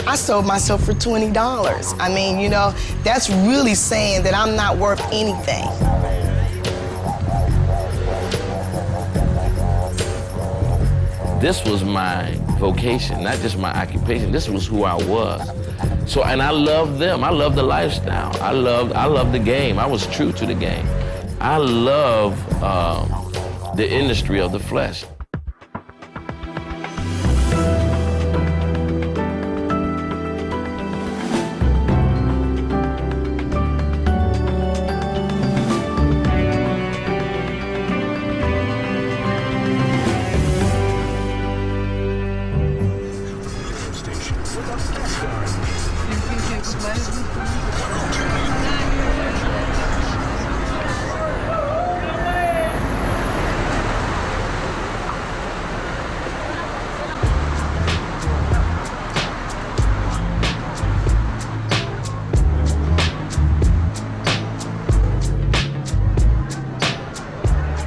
I sold myself for $20. I mean, you know, that's really saying that I'm not worth anything. This was my vocation, not just my occupation. This was who I was. So, and I loved them. I loved the lifestyle. I loved the game. I was true to the game. I love the industry of the flesh.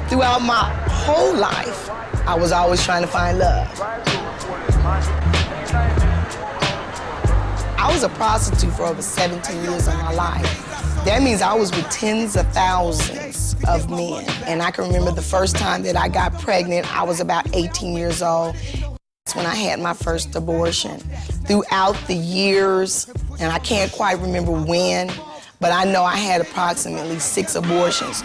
Throughout my whole life, I was always trying to find love. I was a prostitute for over 17 years of my life. That means I was with tens of thousands of men. And I can remember the first time that I got pregnant, I was about 18 years old. That's when I had my first abortion. Throughout the years, and I can't quite remember when, but I know I had approximately 6 abortions.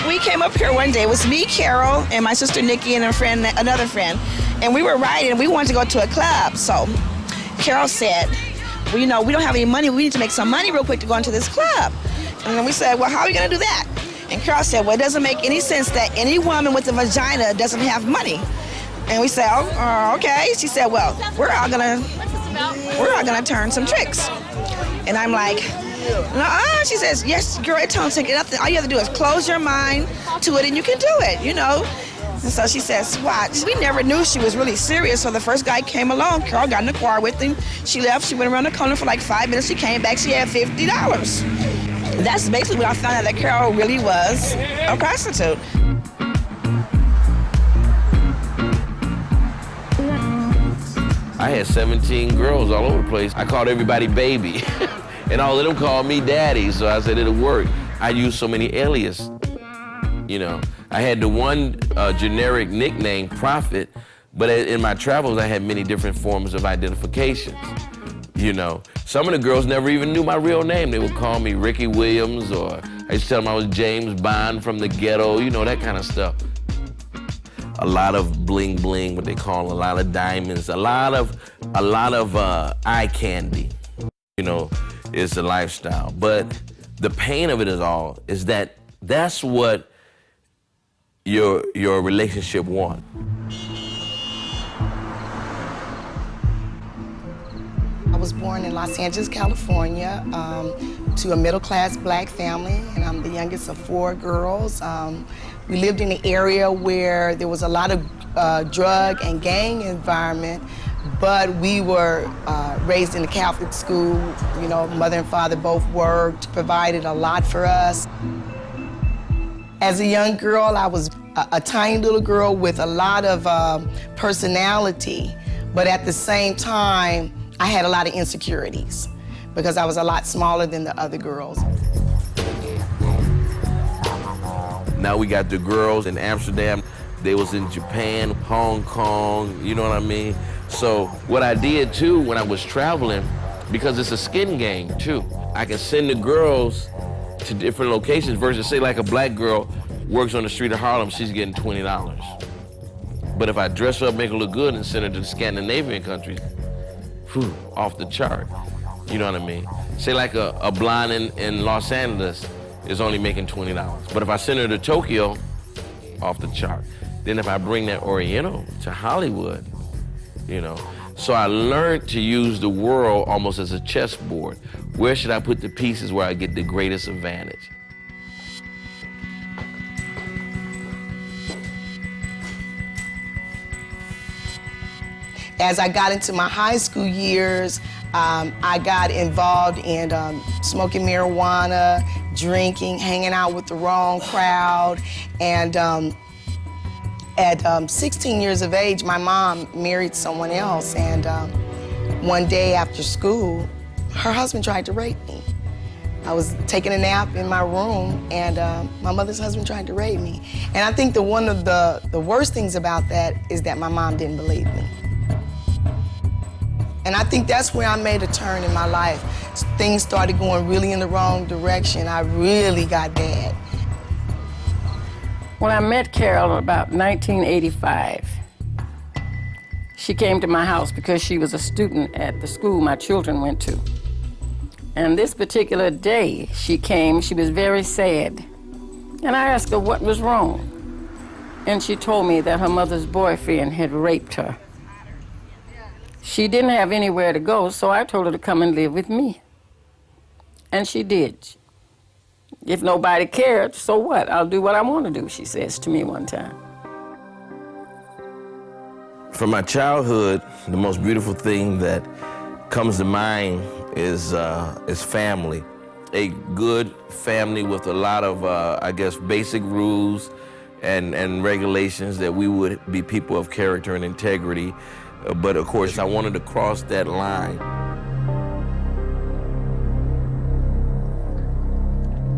We came up here one day. It was me, Carol, and my sister Nikki, and another friend. And we were riding, and we wanted to go to a club. So Carol said, well, you know, we don't have any money. We need to make some money real quick to go into this club. And then we said, well, how are we going to do that? And Carol said, well, it doesn't make any sense that any woman with a vagina doesn't have money. And we said, oh, okay. She said, well, we're all gonna turn some tricks. And I'm like, nuh-uh. She says, yes, girl, it don't take nothing. All you have to do is close your mind to it and you can do it, you know? And so she says, watch. We never knew she was really serious, so the first guy came along. Carol got in the car with him. She left, she went around the corner for like 5 minutes. She came back, she had $50. That's basically when I found out that Carol really was a prostitute. I had 17 girls all over the place. I called everybody baby. And all of them called me daddy, so I said it'll work. I used so many aliases, you know. I had the one generic nickname, Prophet, but in my travels, I had many different forms of identifications, you know. Some of the girls never even knew my real name. They would call me Ricky Williams, or I used to tell them I was James Bond from the ghetto, you know, that kind of stuff. A lot of bling bling, what they call a lot of diamonds, a lot of eye candy, you know. Is the lifestyle, but the pain of it all is that that's what your relationship wants. I was born in Los Angeles, California, to a middle-class black family, and I'm the youngest of 4 girls. We lived in an area where there was a lot of drug and gang environment, but we were raised in a Catholic school. You know, mother and father both worked, provided a lot for us. As a young girl, I was a tiny little girl with a lot of personality, but at the same time, I had a lot of insecurities because I was a lot smaller than the other girls. Now we got the girls in Amsterdam. They was in Japan, Hong Kong, you know what I mean? So what I did too when I was traveling, because it's a skin game too, I can send the girls to different locations versus say like a black girl works on the street of Harlem, she's getting $20. But if I dress her up, make her look good and send her to the Scandinavian countries, whew, off the chart, you know what I mean? Say like a blonde in Los Angeles is only making $20. But if I send her to Tokyo, off the chart. Then if I bring that Oriental to Hollywood, you know. So I learned to use the world almost as a chessboard. Where should I put the pieces where I get the greatest advantage? As I got into my high school years, I got involved in smoking marijuana, drinking, hanging out with the wrong crowd. And at 16 years of age, my mom married someone else. And one day after school, her husband tried to rape me. I was taking a nap in my room, and my mother's husband tried to rape me. And I think that one of the worst things about that is that my mom didn't believe me. And I think that's where I made a turn in my life. Things started going really in the wrong direction. I really got bad. When I met Carol in about 1985, she came to my house because she was a student at the school my children went to. And this particular day she came, she was very sad. And I asked her what was wrong. And she told me that her mother's boyfriend had raped her. She didn't have anywhere to go, so I told her to come and live with me. And she did. If nobody cared, so what? I'll do what I want to do, she says to me one time. From my childhood, the most beautiful thing that comes to mind is family. A good family with a lot of, I guess, basic rules and regulations that we would be people of character and integrity. But of course, I wanted to cross that line.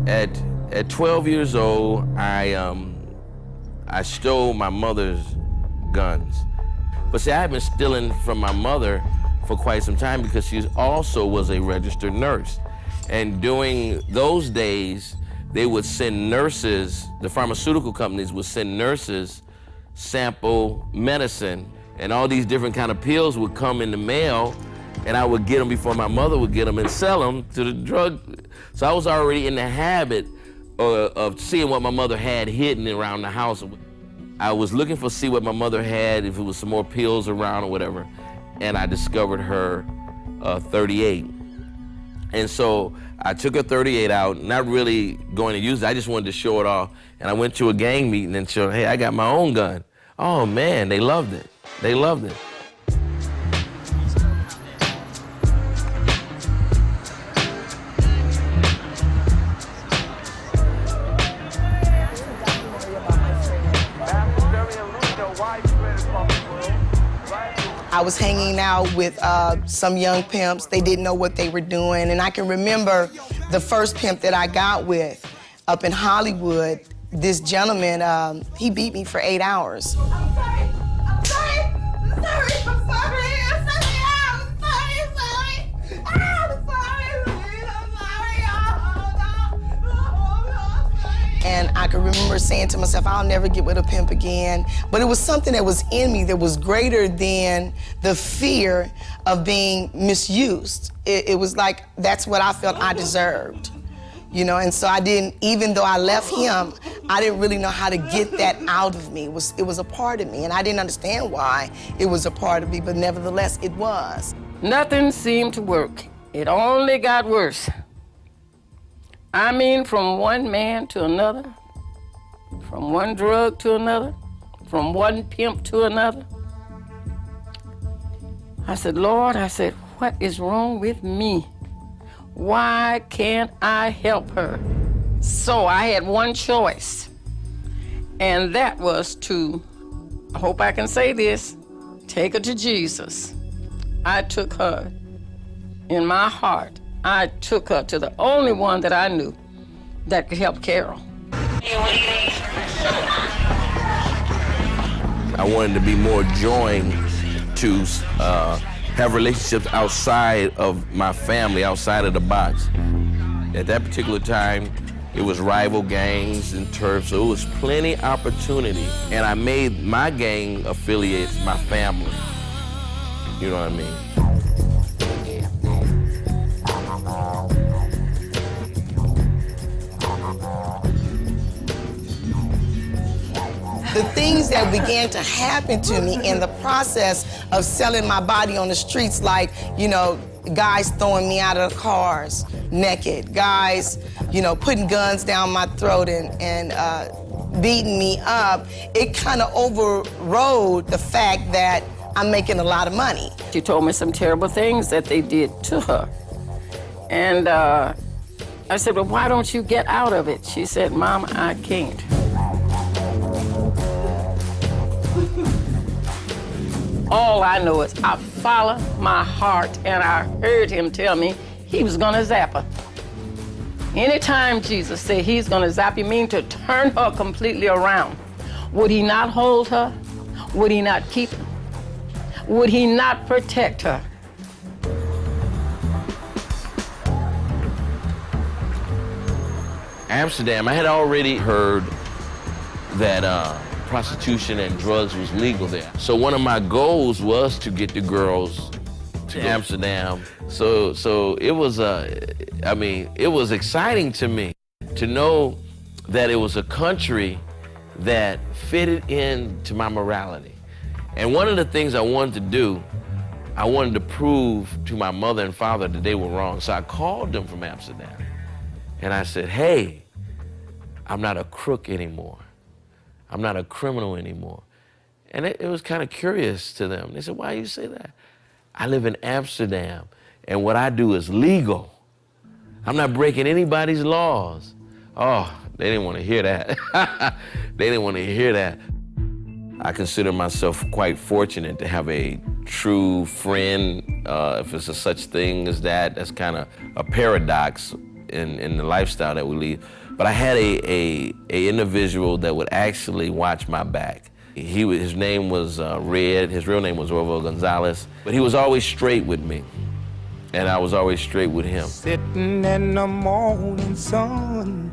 At 12 years old, I stole my mother's guns. But see, I had been stealing from my mother for quite some time because she also was a registered nurse. And during those days, they would send nurses, the pharmaceutical companies would send nurses sample medicine, and all these different kind of pills would come in the mail, and I would get them before my mother would get them and sell them to the drug. So I was already in the habit of seeing what my mother had hidden around the house. I was looking for see what my mother had, if it was some more pills around or whatever, and I discovered her 38. And so I took her 38 out, not really going to use it, I just wanted to show it off. And I went to a gang meeting and showed, hey, I got my own gun. Oh man, they loved it. They loved it. I was hanging out with some young pimps. They didn't know what they were doing. And I can remember the first pimp that I got with up in Hollywood. This gentleman, he beat me for 8 hours. I'm sorry. I'm sorry. I'm sorry. I'm sorry. I'm sorry. I'm sorry. I'm sorry. I'm sorry. And I can remember saying to myself, I'll never get with a pimp again. But it was something that was in me that was greater than the fear of being misused. It was like, that's what I felt I deserved. You know, and so I didn't, even though I left him, I didn't really know how to get that out of me. It was a part of me, and I didn't understand why it was a part of me, but nevertheless, it was. Nothing seemed to work. It only got worse. I mean, from one man to another, from one drug to another, from one pimp to another. I said, Lord, what is wrong with me? Why can't I help her? So I had one choice, and that was to, I hope I can say this, take her to Jesus. I took her in my heart. I took her to the only one that I knew that could help Carol. I wanted to be more joined to have relationships outside of my family, outside of the box. At that particular time, it was rival gangs and turf, so it was plenty opportunity. And I made my gang affiliates my family. You know what I mean? The things that began to happen to me in the process of selling my body on the streets, like, you know, guys throwing me out of the cars naked, guys, you know, putting guns down my throat and beating me up, it kind of overrode the fact that I'm making a lot of money. She told me some terrible things that they did to her. And I said, well, why don't you get out of it? She said, Mom, I can't. All I know is I followed my heart, and I heard him tell me he was gonna zap her. Anytime Jesus said he's gonna zap you, mean to turn her completely around. Would he not hold her? Would he not keep her? Would he not protect her? Amsterdam, I had already heard that prostitution and drugs was legal there. So one of my goals was to get the girls to Amsterdam. So it was, it was exciting to me to know that it was a country that fitted into my morality. And one of the things I wanted to do, I wanted to prove to my mother and father that they were wrong. So I called them from Amsterdam. And I said, hey, I'm not a crook anymore. I'm not a criminal anymore. And it was kind of curious to them. They said, why you say that? I live in Amsterdam, and what I do is legal. I'm not breaking anybody's laws. Oh, they didn't want to hear that. They didn't want to hear that. I consider myself quite fortunate to have a true friend, if it's a such thing as that. That's kind of a paradox in the lifestyle that we lead. But I had a individual that would actually watch my back. His name was Red. His real name was Orville Gonzalez. But he was always straight with me, and I was always straight with him. Sitting in the morning sun,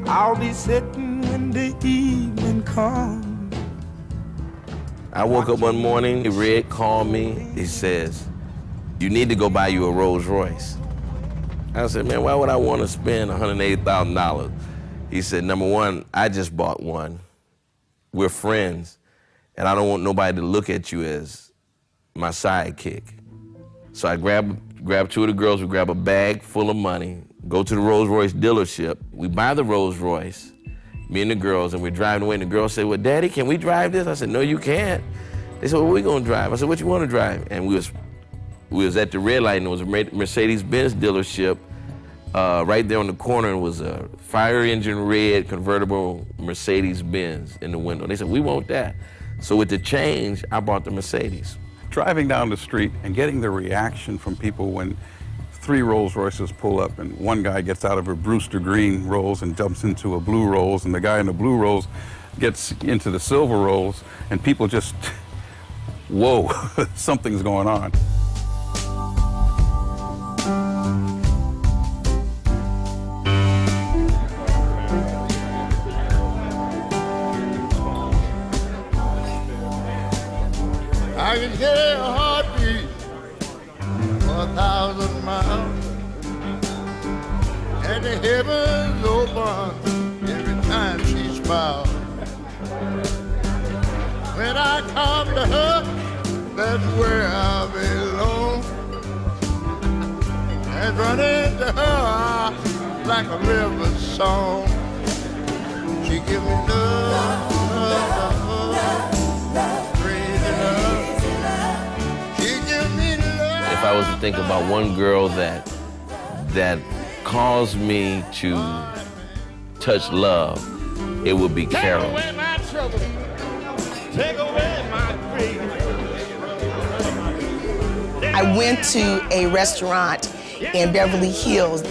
I'll be sitting when the evening comes. I woke up one morning, Red called me. He says, you need to go buy you a Rolls Royce. I said, man, why would I want to spend $180,000? He said, number one, I just bought one. We're friends, and I don't want nobody to look at you as my sidekick. So I grab two of the girls, we grab a bag full of money, go to the Rolls Royce dealership. We buy the Rolls Royce, me and the girls, and we're driving away, and the girls said, well, Daddy, can we drive this? I said, no, you can't. They said, well, we gonna drive. I said, what you wanna drive? And we was at the red light, and it was a Mercedes-Benz dealership. Right there on the corner, it was a fire engine red convertible Mercedes-Benz in the window. They said, we want that. So with the change, I bought the Mercedes. Driving down the street and getting the reaction from people when 3 Rolls Royces pull up and one guy gets out of a Brewster green Rolls and jumps into a blue Rolls, and the guy in the blue Rolls gets into the silver Rolls, and people just, whoa, something's going on. I can hear a heartbeat for 1,000 miles, and the heavens open every time she smiles. When I come to her, that's where I belong, and run into her like a river song. She give me love, love, love, crazy love. If I was to think about one girl that caused me to touch love, it would be Carol. Take away my trouble, take away my grief. I went to a restaurant in Beverly Hills,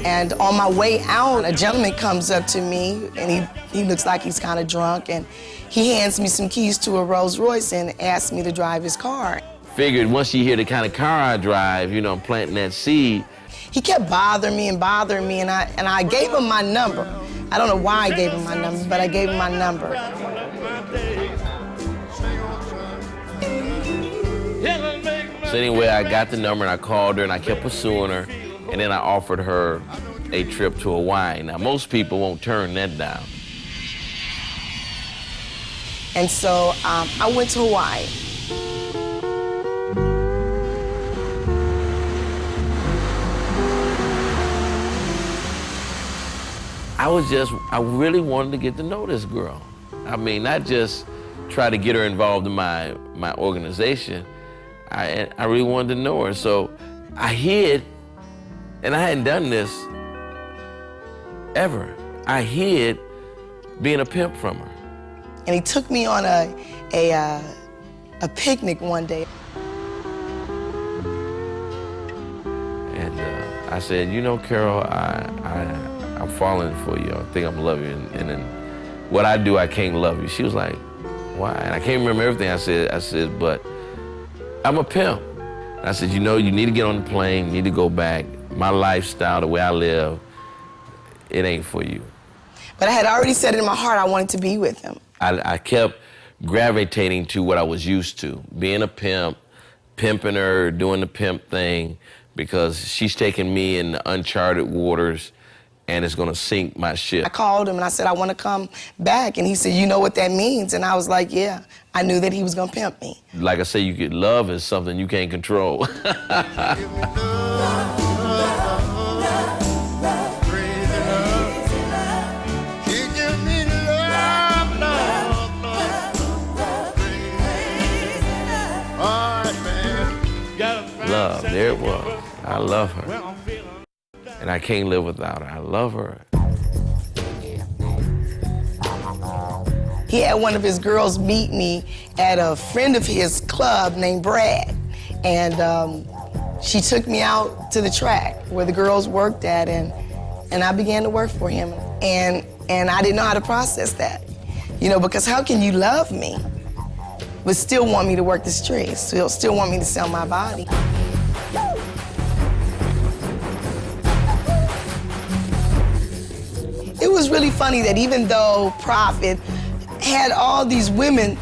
and on my way out, a gentleman comes up to me, and he looks like he's kind of drunk, and he hands me some keys to a Rolls Royce and asks me to drive his car. Figured once you hear the kind of car I drive, you know, I'm planting that seed. He kept bothering me, and I gave him my number. I don't know why I gave him my number, but I gave him my number. So anyway, I got the number, and I called her, and I kept pursuing her, and then I offered her a trip to Hawaii. Now, most people won't turn that down. And so I went to Hawaii. I really wanted to get to know this girl. I mean, not just try to get her involved in my organization. I really wanted to know her. So I hid, and I hadn't done this ever. I hid being a pimp from her. And he took me on a picnic one day. And I said, you know, Carol, I'm falling for you. I think I'm loving you. And then what I do, I can't love you. She was like, why? And I can't remember everything I said. I said, but I'm a pimp. And I said, you know, you need to get on the plane, you need to go back. My lifestyle, the way I live, it ain't for you. But I had already said it in my heart I wanted to be with him. I kept gravitating to what I was used to, being a pimp, pimping her, doing the pimp thing, because she's taking me in the uncharted waters and it's gonna sink my ship. I called him and I said, I want to come back. And he said, you know what that means? And I was like, yeah. I knew that he was gonna pimp me. Like I say, you get love is something you can't control. Love, there it was. I love her. And I can't live without her. I love her. He had one of his girls meet me at a friend of his club named Brad. And she took me out to the track where the girls worked at, and I began to work for him. And I didn't know how to process that. You know, because how can you love me but still want me to work the streets, still want me to sell my body? It was really funny that even though Prophet had all these women,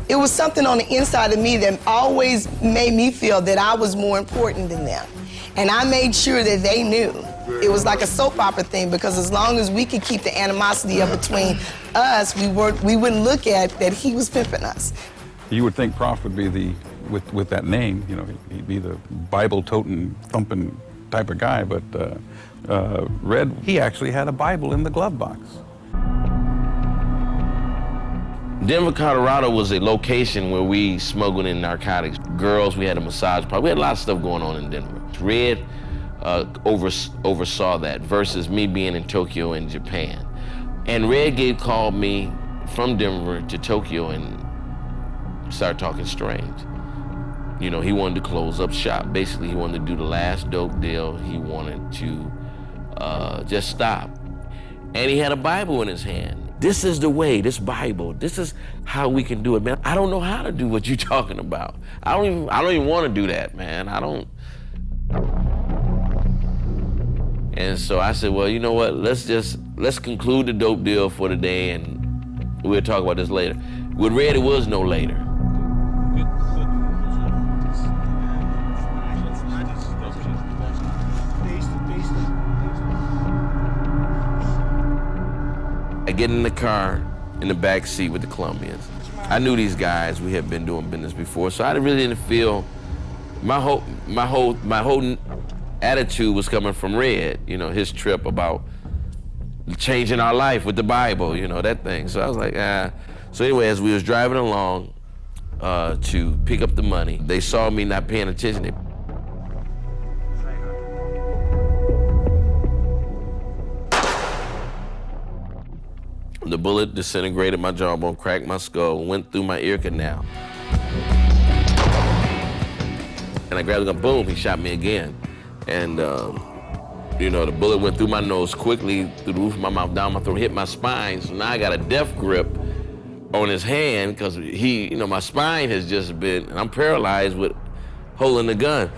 it was something on the inside of me that always made me feel that I was more important than them. And I made sure that they knew. It was like a soap opera thing, because as long as we could keep the animosity up between us, we wouldn't look at that he was pimping us. You would think Prof would be the, with that name, you know, he'd be the Bible-toting, thumping type of guy, but Red, he actually had a Bible in the glove box. Denver, Colorado was a location where we smuggled in narcotics. Girls, we had a massage parlor. We had a lot of stuff going on in Denver. Red oversaw that versus me being in Tokyo and Japan. And Red called me from Denver to Tokyo and started talking strange. You know, he wanted to close up shop. Basically, he wanted to do the last dope deal. He wanted to just stop. And he had a Bible in his hand. This is the way, this Bible, this is how we can do it, man. I don't know how to do what you're talking about. I don't even want to do that, man. I don't. And so I said, well, you know what? Let's conclude the dope deal for today, and we'll talk about this later. With Red, it was no later. I get in the car in the back seat with the Colombians. I knew these guys. We had been doing business before, so I really didn't feel my whole attitude was coming from Red. You know, his trip about changing our life with the Bible. You know, that thing. So I was like, ah. So anyway, as we was driving along to pick up the money, they saw me not paying attention. The bullet disintegrated my jawbone, cracked my skull, went through my ear canal. And I grabbed the gun, boom, he shot me again. And, you know, the bullet went through my nose quickly, through the roof of my mouth, down my throat, hit my spine. So now I got a death grip on his hand, because you know, my spine has just been, and I'm paralyzed with holding the gun.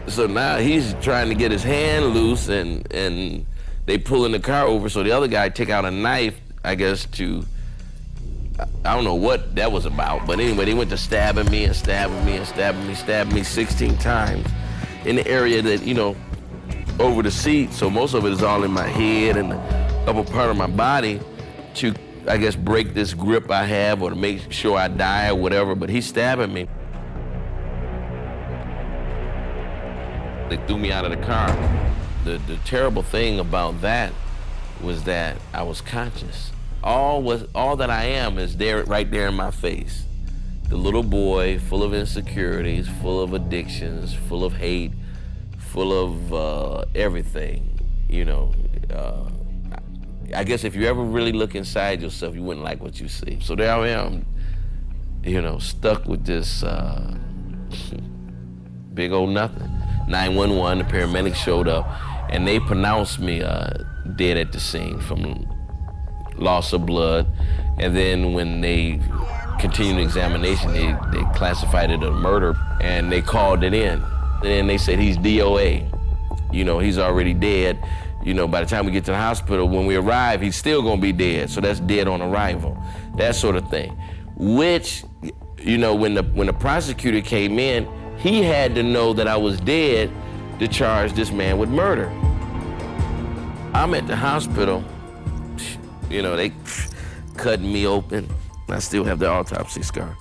So now he's trying to get his hand loose, and they pulling the car over, so the other guy took out a knife, I guess, to, I don't know what that was about, but anyway, they went to stabbing me and stabbing me and stabbing me, stabbing me 16 times in the area that, you know, over the seat, so most of it is all in my head and the upper part of my body to, I guess, break this grip I have or to make sure I die or whatever, but he's stabbing me. They threw me out of the car. The terrible thing about that was that I was conscious. All that I am is there, right there in my face. The little boy, full of insecurities, full of addictions, full of hate, full of everything. You know, I guess if you ever really look inside yourself, you wouldn't like what you see. So there I am, you know, stuck with this big old nothing. 911, the paramedics showed up, and they pronounced me dead at the scene from loss of blood. And then when they continued the examination, they classified it as a murder, and they called it in. And then they said he's DOA. You know, he's already dead. You know, by the time we get to the hospital, when we arrive, he's still gonna be dead. So that's dead on arrival, that sort of thing. Which, you know, when the prosecutor came in, he had to know that I was dead to charge this man with murder. I'm at the hospital, you know, they cutting me open. I still have the autopsy scar.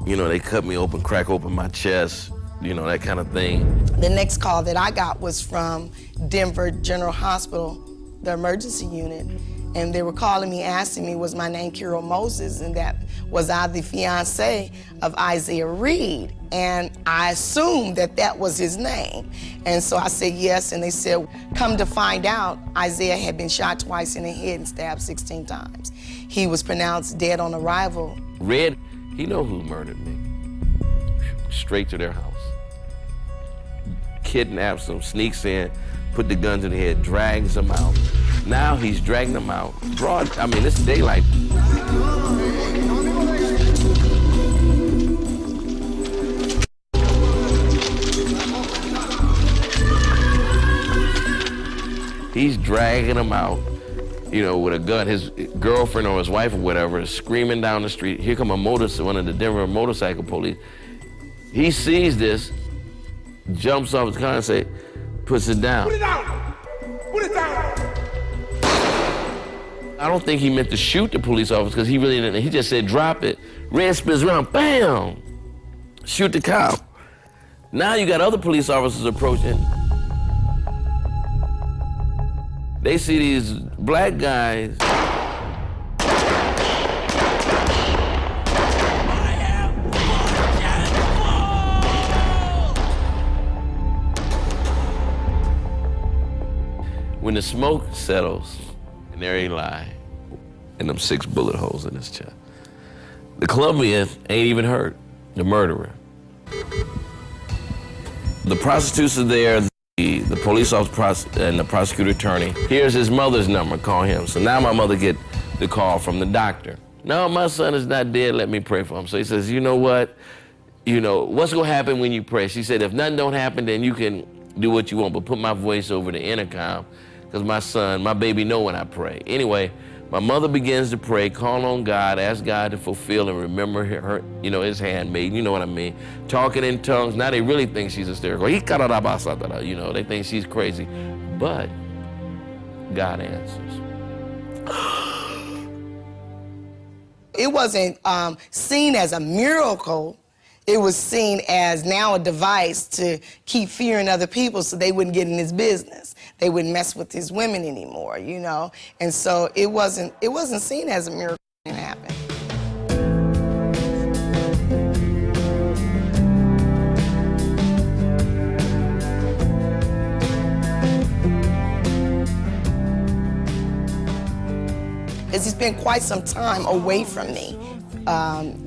You know, they cut me open, crack open my chest, you know, that kind of thing. The next call that I got was from Denver General Hospital, the emergency unit, and they were calling me, asking me, was my name Carol Moses, and that was I the fiance of Isaiah Reed, and I assumed that that was his name. And so I said yes, and they said, come to find out, Isaiah had been shot twice in the head and stabbed 16 times. He was pronounced dead on arrival. Red, he know who murdered me. Straight to their house. Kidnaps them, sneaks in, put the gun to the head, drags them out. Now he's dragging them out. Broad, I mean, it's daylight. He's dragging them out, you know, with a gun. His girlfriend or his wife or whatever is screaming down the street. Here come one of the Denver motorcycle police. He sees this, jumps off his car and puts it down. Put it down! Put it down! I don't think he meant to shoot the police officer because he really didn't. He just said, drop it. Red spins around, bam! Shoot the cop. Now you got other police officers approaching. They see these black guys. When the smoke settles, and there he lie, and them 6 bullet holes in his chest. The Colombian ain't even hurt, the murderer. The prostitutes are there, the police officer and the prosecutor attorney. Here's his mother's number, call him. So now my mother get the call from the doctor. No, my son is not dead, let me pray for him. So he says, you know what? You know, what's gonna happen when you pray? She said, if nothing don't happen, then you can do what you want, but put my voice over the intercom, because my son, my baby know when I pray. Anyway, my mother begins to pray, call on God, ask God to fulfill and remember her, you know, his handmaid, you know what I mean? Talking in tongues, now they really think she's hysterical. You know, they think she's crazy. But God answers. It wasn't seen as a miracle. It was seen as now a device to keep fearing other people so they wouldn't get in his business. They wouldn't mess with his women anymore, you know? And so it wasn't seen as a miracle when it happened. He spent quite some time away from me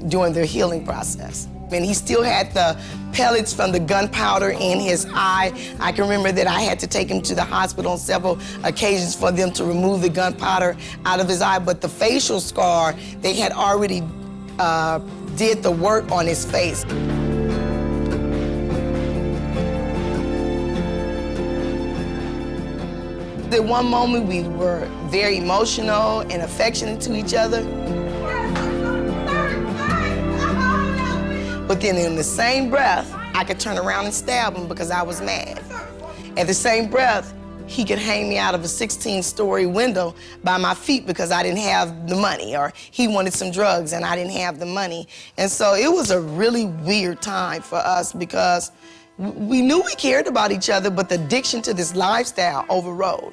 during the healing process. And he still had the pellets from the gunpowder in his eye. I can remember that I had to take him to the hospital on several occasions for them to remove the gunpowder out of his eye. But the facial scar, they had already did the work on his face. At one moment, we were very emotional and affectionate to each other. But then in the same breath, I could turn around and stab him because I was mad. At the same breath, he could hang me out of a 16-story window by my feet because I didn't have the money, or he wanted some drugs and I didn't have the money. And so it was a really weird time for us because we knew we cared about each other, but the addiction to this lifestyle overrode.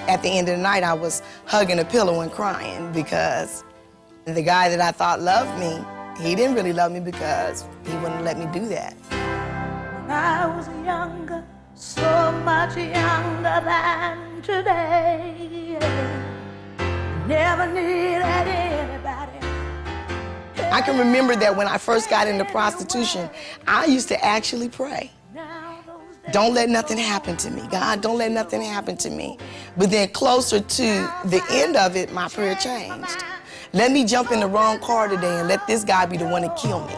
At the end of the night, I was hugging a pillow and crying because the guy that I thought loved me, he didn't really love me because he wouldn't let me do that. When I was younger, much younger than today. Never needed anybody. I can remember that when I first got into prostitution, I used to actually pray. Don't let nothing happen to me. God, don't let nothing happen to me. But then closer to the end of it, my prayer changed. Let me jump in the wrong car today and let this guy be the one to kill me.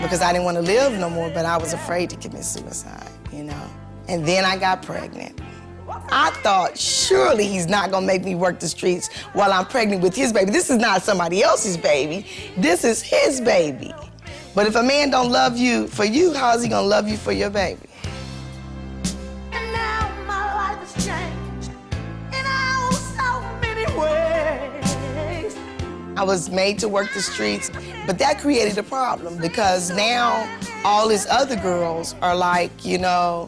Because I didn't want to live no more, but I was afraid to commit suicide, you know. And then I got pregnant. I thought, surely he's not gonna make me work the streets while I'm pregnant with his baby. This is not somebody else's baby. This is his baby. But if a man don't love you for you, how is he gonna love you for your baby? And now my life has changed in so many ways. I was made to work the streets, but that created a problem because now all his other girls are like, you know,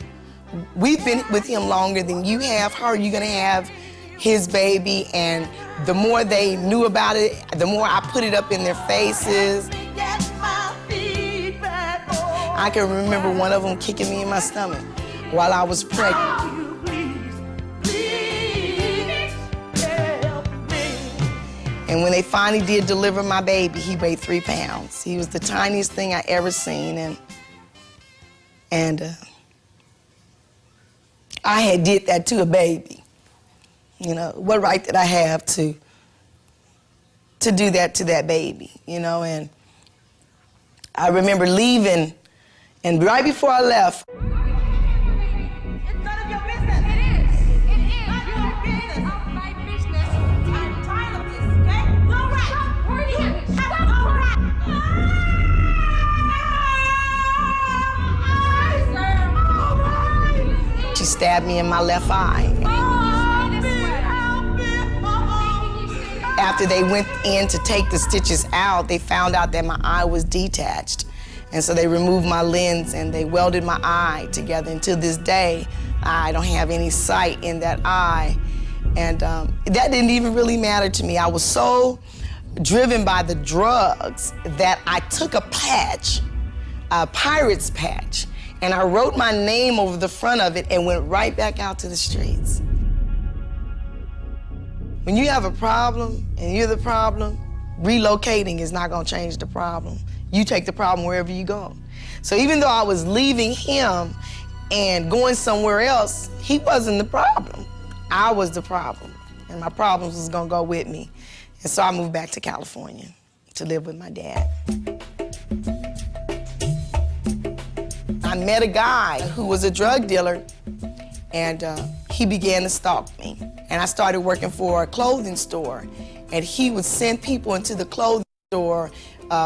we've been with him longer than you have. How are you gonna have his baby? And the more they knew about it, the more I put it up in their faces. I can remember one of them kicking me in my stomach while I was pregnant. And when they finally did deliver my baby, he weighed 3 pounds. He was the tiniest thing I ever seen, and I had did that to a baby. You know, what right did I have to do that to that baby, you know? And I remember leaving, and right before I left, It's none of your business. It is. It is. Your business. Of my business. I'm tired of this, okay? Go right. Stop hurting. Stop hurting. she stabbed me in my left eye. After they went in to take the stitches out, they found out that my eye was detached. And so they removed my lens and they welded my eye together. And to this day, I don't have any sight in that eye. And that didn't even really matter to me. I was so driven by the drugs that I took a patch, a pirate's patch, and I wrote my name over the front of it and went right back out to the streets. When you have a problem and you're the problem, relocating is not gonna change the problem. You take the problem wherever you go. So even though I was leaving him and going somewhere else, he wasn't the problem. I was the problem, and my problems was gonna go with me. And so I moved back to California to live with my dad. I met a guy who was a drug dealer, and he began to stalk me. And I started working for a clothing store, and he would send people into the clothing store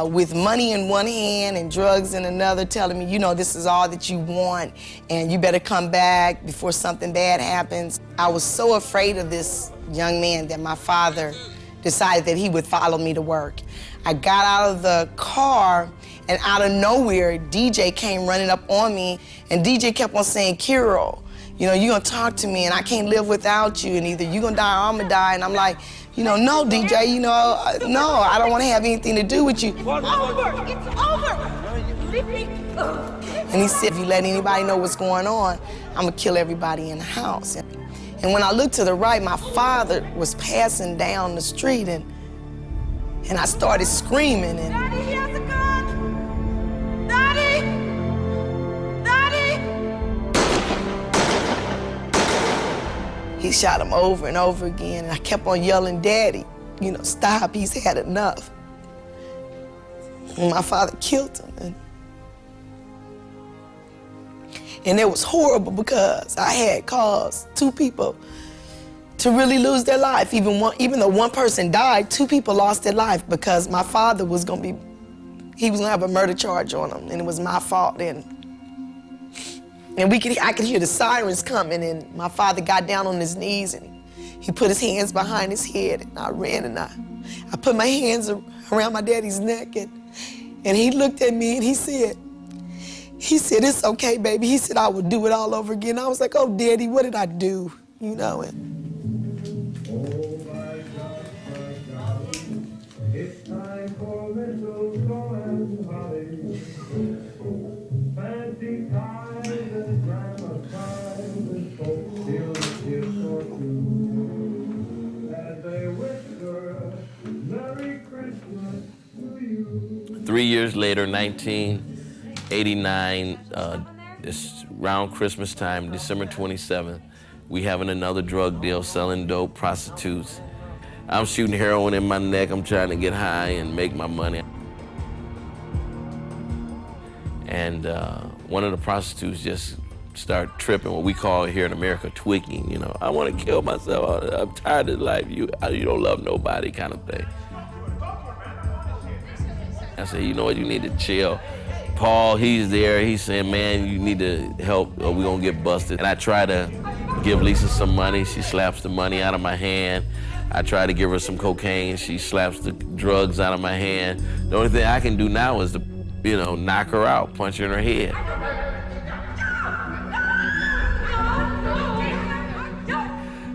with money in one hand and drugs in another, telling me, you know, this is all that you want, and you better come back before something bad happens. I was so afraid of this young man that my father decided that he would follow me to work. I got out of the car, and out of nowhere, DJ came running up on me, and DJ kept on saying, Carol, you know, you're gonna talk to me and I can't live without you, and either you're gonna die or I'm gonna die. And I'm like, you know, no, DJ, you know, no, I don't wanna have anything to do with you. It's over. It's over. Leave me. And he said, if you let anybody know what's going on, I'm gonna kill everybody in the house. And when I looked to the right, my father was passing down the street, and I started screaming. And Daddy, he has a gun. Daddy. Daddy. he shot him over and over again, and I kept on yelling, Daddy, you know, stop, he's had enough. And my father killed him. And it was horrible because I had caused 2 people to really lose their life. Even though one person died, 2 people lost their life because my father was gonna have a murder charge on him, and it was my fault. And I could hear the sirens coming, and my father got down on his knees and he put his hands behind his head, and I ran and I put my hands around my daddy's neck, and he looked at me and he said, it's okay, baby. He said, I will do it all over again. I was like, oh, Daddy, what did I do? You know, It's time for little going, Holly. Fancy cars. 3 years later, 1989, it's around Christmas time, December 27th, we having another drug deal, selling dope, prostitutes. I'm shooting heroin in my neck. I'm trying to get high and make my money. And one of the prostitutes just started tripping, what we call here in America, tweaking. You know, I want to kill myself. I'm tired of life. You don't love nobody kind of thing. I said, you know what, you need to chill. Paul, he's there. He's saying, man, you need to help or we're going to get busted. And I try to give Lisa some money. She slaps the money out of my hand. I try to give her some cocaine. She slaps the drugs out of my hand. The only thing I can do now is to, knock her out, punch her in her head.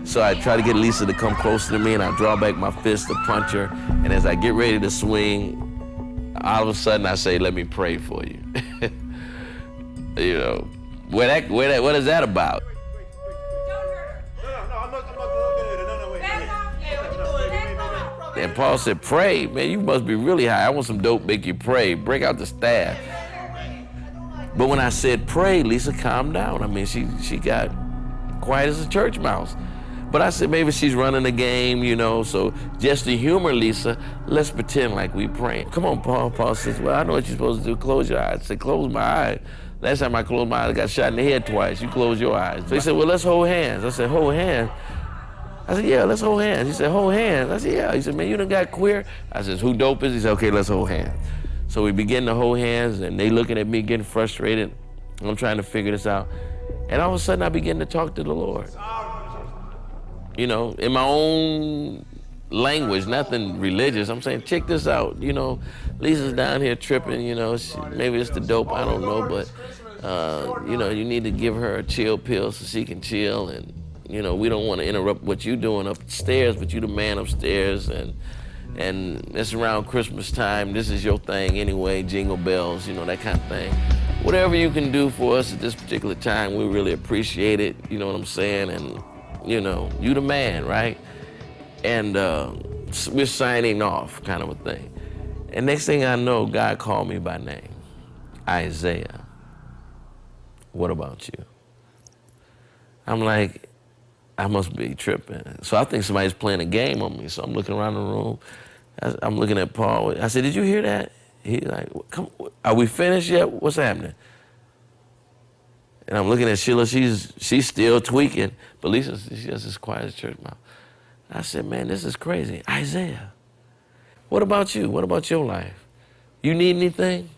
So I try to get Lisa to come closer to me, and I draw back my fist to punch her. And as I get ready to swing, all of a sudden I say, let me pray for you. What is that about? And Paul said, pray? Man, you must be really high. I want some dope, make you pray. Break out the staff. But when I said pray, Lisa calmed down. I mean, she got quiet as a church mouse. But I said, maybe she's running the game, so just to humor Lisa, let's pretend like we praying. Come on, Paul. Paul says, well, I know what you're supposed to do. Close your eyes. I said, close my eyes. Last time I closed my eyes, I got shot in the head twice. You close your eyes. So he said, well, let's hold hands. I said, hold hands? I said, yeah, let's hold hands. He said, hold hands? I said, yeah. He said, man, you done got queer? I said, who dope is he? He said, okay, let's hold hands. So we begin to hold hands, and they looking at me getting frustrated. I'm trying to figure this out. And all of a sudden, I begin to talk to the Lord. In my own language, nothing religious. I'm saying, check this out. Lisa's down here tripping, maybe it's the dope, I don't know, but, you need to give her a chill pill so she can chill. And, we don't want to interrupt what you're doing upstairs, but you the man upstairs. And it's around Christmas time. This is your thing anyway, jingle bells, that kind of thing. Whatever you can do for us at this particular time, we really appreciate it. You know what I'm saying? And, you the man, right? And we're signing off, kind of a thing. And next thing I know, God called me by name. Isaiah, what about you? I'm like, I must be tripping. So I think somebody's playing a game on me. So I'm looking around the room. I'm looking at Paul. I said, did you hear that? He's like, come, are we finished yet? What's happening? And I'm looking at Sheila. She's still tweaking. But Lisa, she's just as quiet as church mouse. I said, man, this is crazy. Isaiah, what about you? What about your life? You need anything?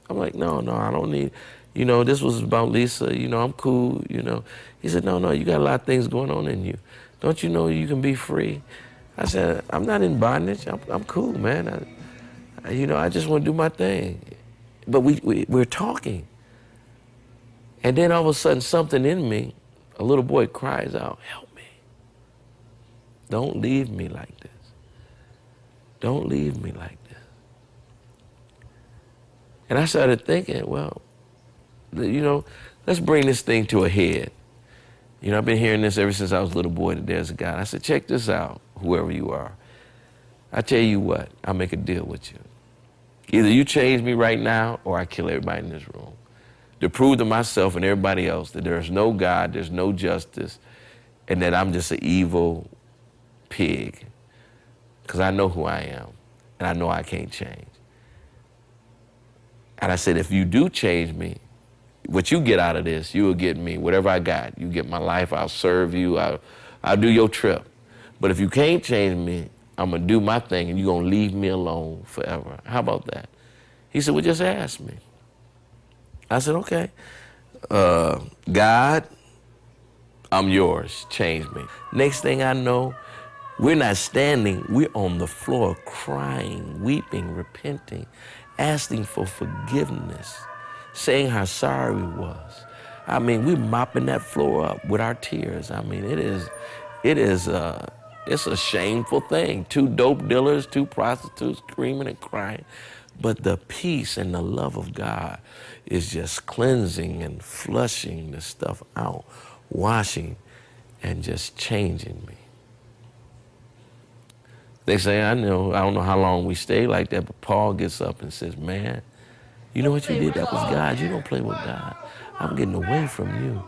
I'm like, no, I don't need. This was about Lisa. I'm cool. He said, no, you got a lot of things going on in you. Don't you know you can be free? I said, I'm not in bondage. I'm cool, man. I just want to do my thing. But we're talking. And then all of a sudden, something in me, a little boy cries out, help me. Don't leave me like this. Don't leave me like this. And I started thinking, well, let's bring this thing to a head. I've been hearing this ever since I was a little boy, that there's a God. I said, check this out, whoever you are. I tell you what, I'll make a deal with you. Either you change me right now or I kill everybody in this room. To prove to myself and everybody else that there's no God, there's no justice, and that I'm just an evil pig. Because I know who I am, and I know I can't change. And I said, if you do change me, what you get out of this, you will get me. Whatever I got, you get my life, I'll serve you, I'll do your trip. But if you can't change me, I'm going to do my thing, and you're going to leave me alone forever. How about that? He said, well, just ask me. I said, okay. God, I'm yours. Change me. Next thing I know, we're not standing. We're on the floor crying, weeping, repenting, asking for forgiveness, saying how sorry we was. I mean, we're mopping that floor up with our tears. I mean, it's a shameful thing. 2 dope dealers, 2 prostitutes screaming and crying. But the peace and the love of God is just cleansing and flushing the stuff out, washing and just changing me. Next thing I know, I don't know how long we stayed like that, but Paul gets up and says, man, you know what you did? That was God. You don't play with God. I'm getting away from you.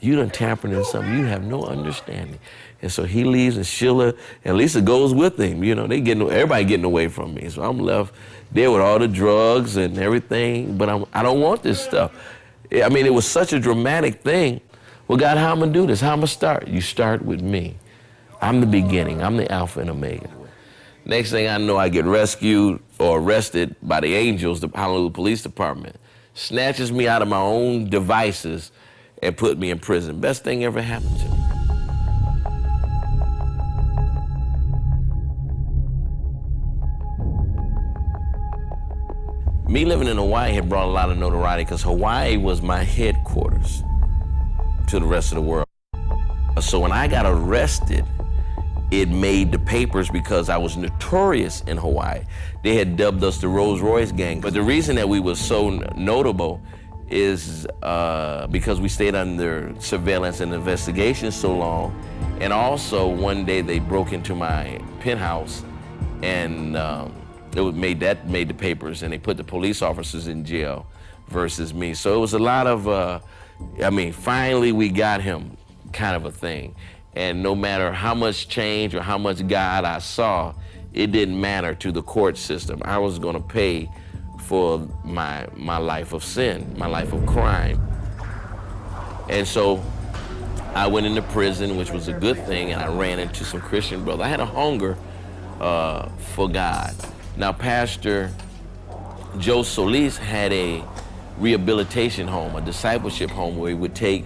You done tampered in something. You have no understanding. And so he leaves, and Sheila and Lisa goes with him. You know, everybody getting away from me. So I'm left there with all the drugs and everything, but I don't want this stuff. I mean, it was such a dramatic thing. Well, God, how I'm gonna do this? How I'm gonna start? You start with me. I'm the beginning. I'm the Alpha and Omega. Next thing I know, I get rescued or arrested by the Angels, the Honolulu Police Department. Snatches me out of my own devices and put me in prison. Best thing ever happened to me. Me living in Hawaii had brought a lot of notoriety because Hawaii was my headquarters to the rest of the world. So when I got arrested, it made the papers because I was notorious in Hawaii. They had dubbed us the Rolls Royce Gang. But the reason that we were so notable is because we stayed under surveillance and investigation so long. And also one day they broke into my penthouse and it made the papers, and they put the police officers in jail versus me. So it was a lot of, finally we got him kind of a thing. And no matter how much change or how much God I saw, it didn't matter to the court system. I was gonna pay for my life of sin, my life of crime. And so I went into prison, which was a good thing, and I ran into some Christian brothers. I had a hunger for God. Now, Pastor Joe Solis had a rehabilitation home, a discipleship home, where he would take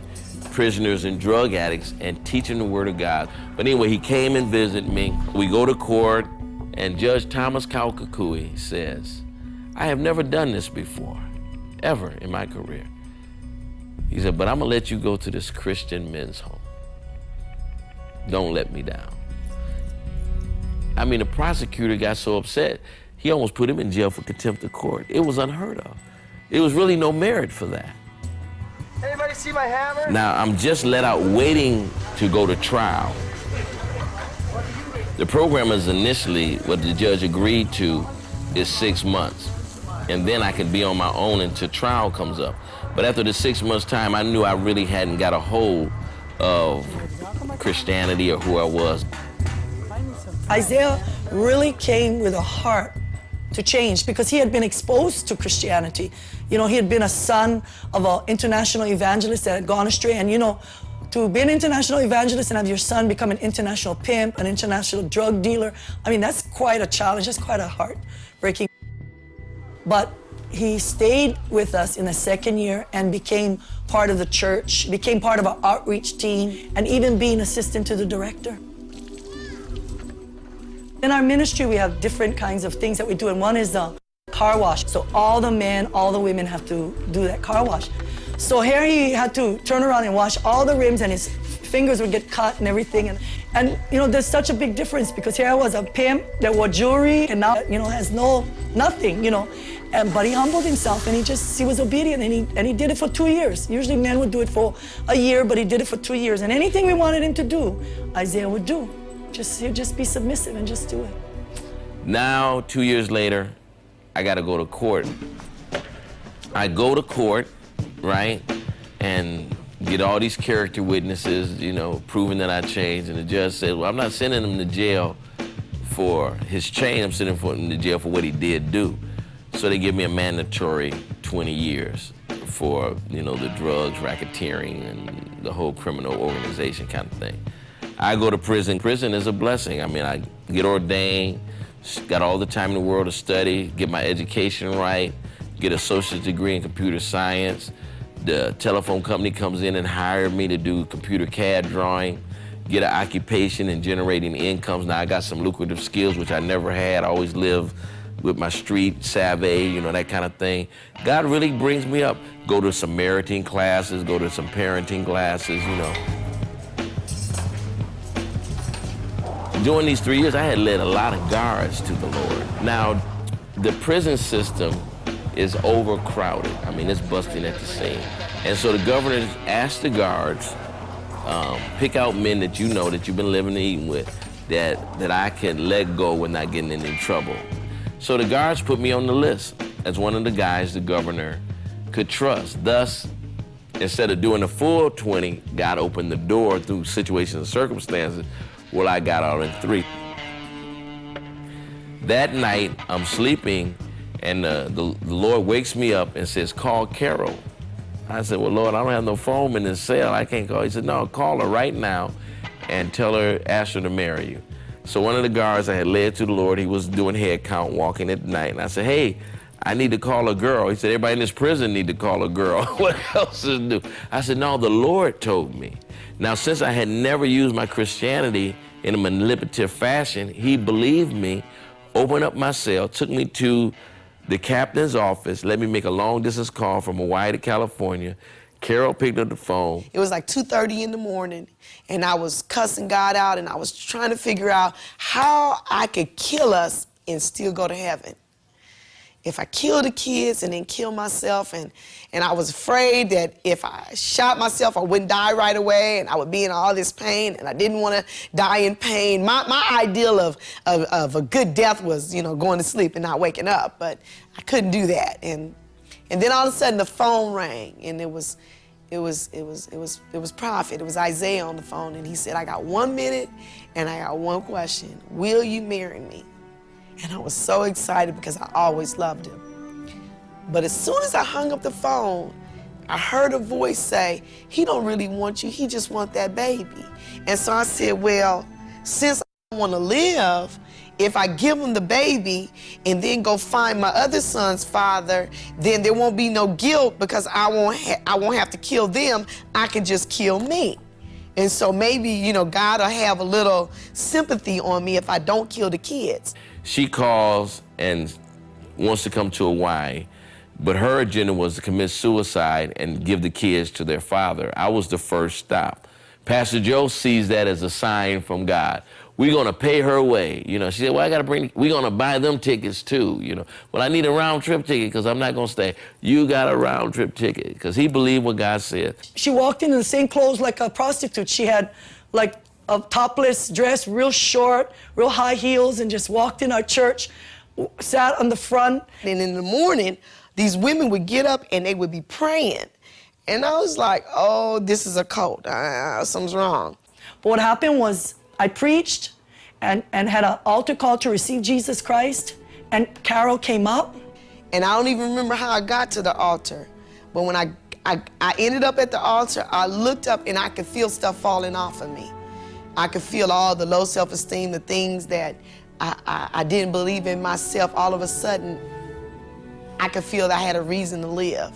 prisoners and drug addicts and teach them the Word of God. But anyway, he came and visited me. We go to court, and Judge Thomas Kaukakui says, I have never done this before, ever in my career. He said, but I'm gonna let you go to this Christian men's home. Don't let me down. I mean, the prosecutor got so upset, he almost put him in jail for contempt of court. It was unheard of. It was really no merit for that. Anybody see my hammer? Now, I'm just let out waiting to go to trial. The program is initially, what the judge agreed to, is 6 months. And then I can be on my own until trial comes up. But after the 6 months time, I knew I really hadn't got a hold of Christianity or who I was. Isaiah really came with a heart to change because he had been exposed to Christianity. You know, he had been a son of an international evangelist that had gone astray. And you know, to be an international evangelist and have your son become an international pimp, an international drug dealer, I mean, that's quite a challenge, that's quite a heartbreaking. But he stayed with us in the second year and became part of the church, became part of our outreach team, and even being assistant to the director. In our ministry, we have different kinds of things that we do, and one is the car wash. So all the men, all the women have to do that car wash. So here he had to turn around and wash all the rims, and his fingers would get cut and everything. And you know, there's such a big difference because here I was a pimp that wore jewelry and now, you know, has nothing, you know. But he humbled himself and he was obedient, and he did it for 2 years. Usually men would do it for a year, but he did it for 2 years. And anything we wanted him to do, Isaiah would do. He'd just be submissive and just do it. Now, 2 years later, I gotta go to court. I go to court, right, and get all these character witnesses, you know, proving that I changed. And the judge said, well, I'm not sending him to jail for his change, I'm sending him to jail for what he did do. So they give me a mandatory 20 years for, you know, the drugs, racketeering, and the whole criminal organization kind of thing. I go to prison. Prison is a blessing. I mean, I get ordained, got all the time in the world to study, get my education right, get an associate's degree in computer science. The telephone company comes in and hired me to do computer CAD drawing, get an occupation in generating incomes. Now I got some lucrative skills, which I never had. I always lived with my street savvy, you know, that kind of thing. God really brings me up. Go to some Samaritan classes, go to some parenting classes, you know. During these 3 years, I had led a lot of guards to the Lord. Now, the prison system is overcrowded. I mean, it's busting at the seam. And so the governor asked the guards, pick out men that you know that you've been living and eating with, that I can let go without getting in any trouble. So the guards put me on the list as one of the guys the governor could trust. Thus, instead of doing the full 20, God opened the door through situations and circumstances where I got out in 3. That night, I'm sleeping, and the Lord wakes me up and says, call Carol. I said, well, Lord, I don't have no phone in this cell. I can't call. He said, no, call her right now and tell her, ask her to marry you. So one of the guards I had led to the Lord, he was doing head count, walking at night, and I said, hey, I need to call a girl. He said, everybody in this prison need to call a girl. What else is new? I said, no, the Lord told me. Now, since I had never used my Christianity in a manipulative fashion, he believed me, opened up my cell, took me to the captain's office, let me make a long distance call from Hawaii to California. Carol picked up the phone. It was like 2:30 in the morning, and I was cussing God out, and I was trying to figure out how I could kill us and still go to heaven. If I kill the kids and then kill myself, and I was afraid that if I shot myself, I wouldn't die right away, and I would be in all this pain, and I didn't want to die in pain. My ideal of a good death was, you know, going to sleep and not waking up, but I couldn't do that. And then all of a sudden the phone rang, and it was Prophet. It was Isaiah on the phone, and he said, I got 1 minute and I got one question. Will you marry me? And I was so excited because I always loved him. But as soon as I hung up the phone, I heard a voice say, he don't really want you, he just want that baby. And so I said, well, since I want to live, if I give him the baby and then go find my other son's father, then there won't be no guilt because I won't have to kill them. I can just kill me. And so maybe, you know, God will have a little sympathy on me if I don't kill the kids. She calls and wants to come to Hawaii, but her agenda was to commit suicide and give the kids to their father. I was the first stop. Pastor Joe sees that as a sign from God. We're gonna pay her way. You know, she said, well, we're gonna buy them tickets too, you know. Well, I need a round trip ticket because I'm not gonna stay. You got a round trip ticket, because he believed what God said. She walked in the same clothes like a prostitute. She had like a topless dress, real short, real high heels, and just walked in our church, sat on the front. And in the morning, these women would get up and they would be praying. And I was like, oh, this is a cult. Something's wrong. But what happened was I preached and had an altar call to receive Jesus Christ, and Carol came up. And I don't even remember how I got to the altar. But when I ended up at the altar, I looked up and I could feel stuff falling off of me. I could feel all the low self-esteem, the things that I didn't believe in myself. All of a sudden, I could feel that I had a reason to live.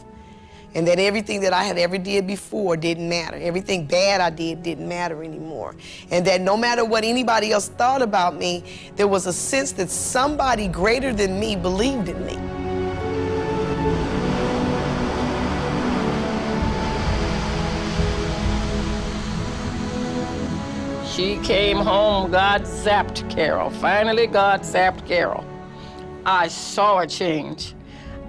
And that everything that I had ever did before didn't matter. Everything bad I did didn't matter anymore. And that no matter what anybody else thought about me, there was a sense that somebody greater than me believed in me. She came home, God zapped Carol. Finally, God zapped Carol. I saw a change.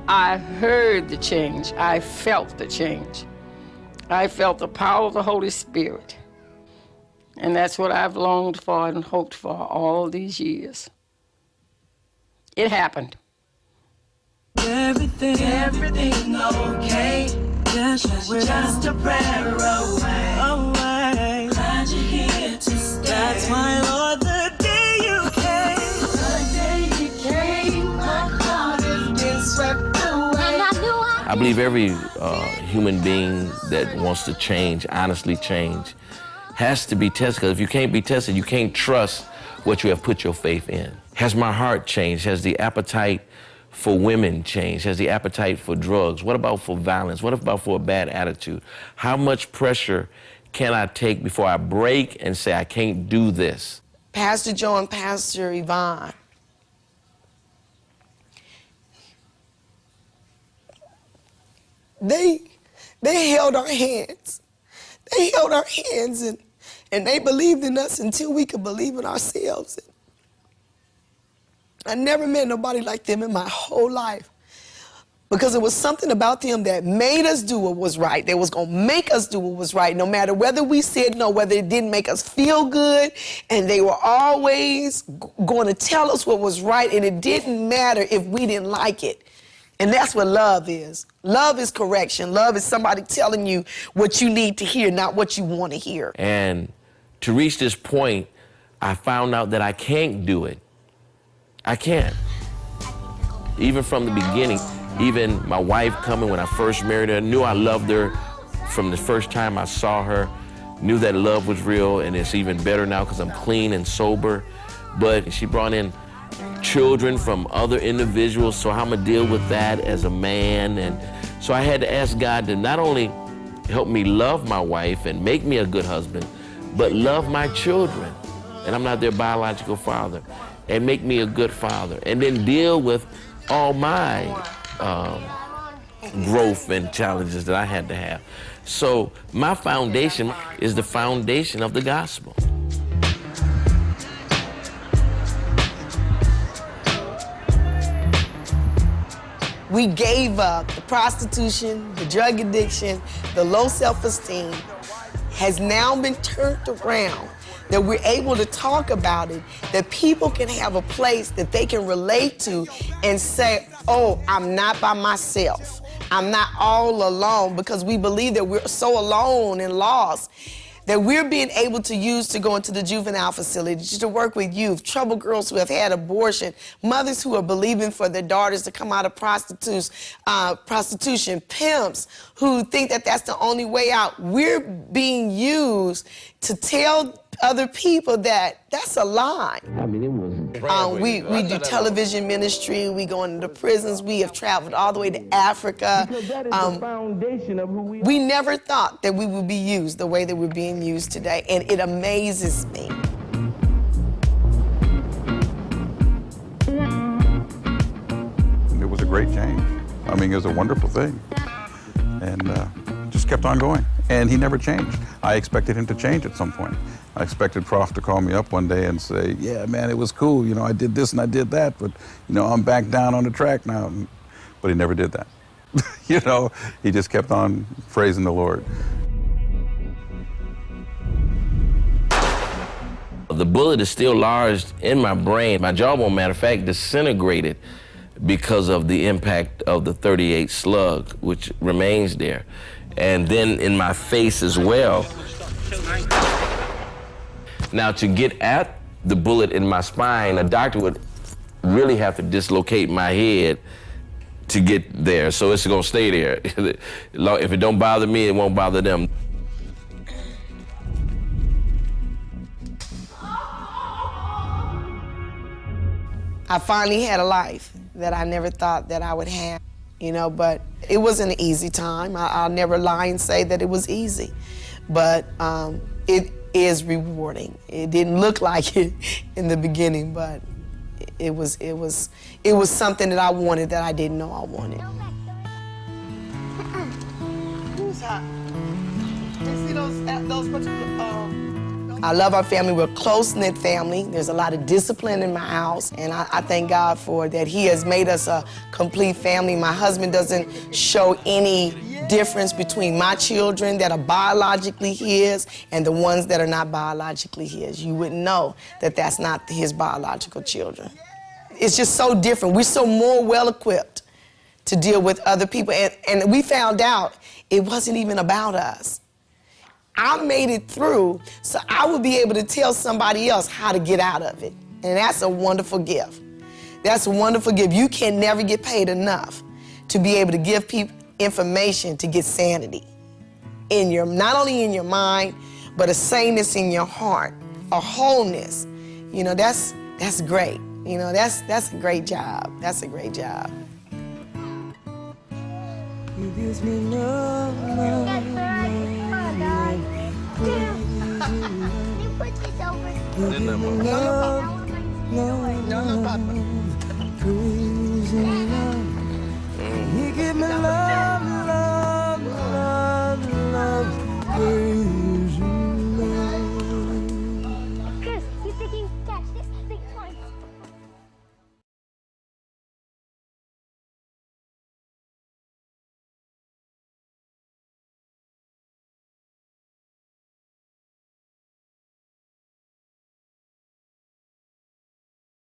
I heard the change. I felt the change. I felt the power of the Holy Spirit. And that's what I've longed for and hoped for all these years. It happened. Everything okay. Just a prayer away. Glad you're here to stay. That's why, Lord, the day you came, my heart has been swept away. I believe every human being that wants to change, honestly change, has to be tested. Because if you can't be tested, you can't trust what you have put your faith in. Has my heart changed? Has the appetite for women changed? Has the appetite for drugs? What about for violence? What about for a bad attitude? How much pressure can I take before I break and say, I can't do this? Pastor Joe and Pastor Yvonne, they held our hands. They held our hands and they believed in us until we could believe in ourselves. I never met nobody like them in my whole life. Because it was something about them that made us do what was right. They was gonna make us do what was right, no matter whether we said no, whether it didn't make us feel good, and they were always going to tell us what was right, and it didn't matter if we didn't like it. And that's what love is. Love is correction. Love is somebody telling you what you need to hear, not what you want to hear. And to reach this point, I found out that I can't do it. I can't. Even from the beginning, even my wife coming when I first married her, knew I loved her from the first time I saw her, knew that love was real, and it's even better now because I'm clean and sober. But she brought in children from other individuals, so how I'm gonna deal with that as a man. And so I had to ask God to not only help me love my wife and make me a good husband, but love my children, and I'm not their biological father, and make me a good father, and then deal with all my growth and challenges that I had to have. So my foundation is the foundation of the gospel. We gave up the prostitution, the drug addiction, the low self-esteem has now been turned around, that we're able to talk about it, that people can have a place that they can relate to and say, oh, I'm not by myself. I'm not all alone, because we believe that we're so alone and lost that we're being able to use to go into the juvenile facility, to work with youth, troubled girls who have had abortion, mothers who are believing for their daughters to come out of prostitution, pimps who think that that's the only way out. We're being used to tell other people that that's a lie. I mean, it was we do television ministry, we go into prisons, we have traveled all the way to Africa. Because that is the foundation of who we are. We never thought that we would be used the way that we're being used today, and it amazes me. It was a great change. I mean, it was a wonderful thing. And just kept on going. And he never changed. I expected him to change at some point. I expected Prof to call me up one day and say, yeah, man, it was cool. You know, I did this and I did that, but, you know, I'm back down on the track now. But he never did that. You know, he just kept on praising the Lord. The bullet is still lodged in my brain. My jawbone, matter of fact, disintegrated because of the impact of the .38 slug, which remains there. And then in my face as well. Now, to get at the bullet in my spine, a doctor would really have to dislocate my head to get there. So it's gonna stay there. If it don't bother me, it won't bother them. I finally had a life that I never thought that I would have, you know, but it wasn't an easy time. I'll never lie and say that it was easy, but it is rewarding. It didn't look like it in the beginning, but it was something that I wanted that I didn't know I wanted. Who's hot? You see those particular, I love our family. We're a close-knit family. There's a lot of discipline in my house, and I thank God for that. He has made us a complete family. My husband doesn't show any difference between my children that are biologically his and the ones that are not biologically his. You wouldn't know that that's not his biological children. It's just so different. We're so more well-equipped to deal with other people, and we found out it wasn't even about us. I made it through, so I would be able to tell somebody else how to get out of it. And that's a wonderful gift. That's a wonderful gift. You can never get paid enough to be able to give people information to get sanity in your, not only in your mind, but a saneness in your heart, a wholeness. You know, that's great. You know, that's a great job. That's a great job. You gives me love, love, love. Praising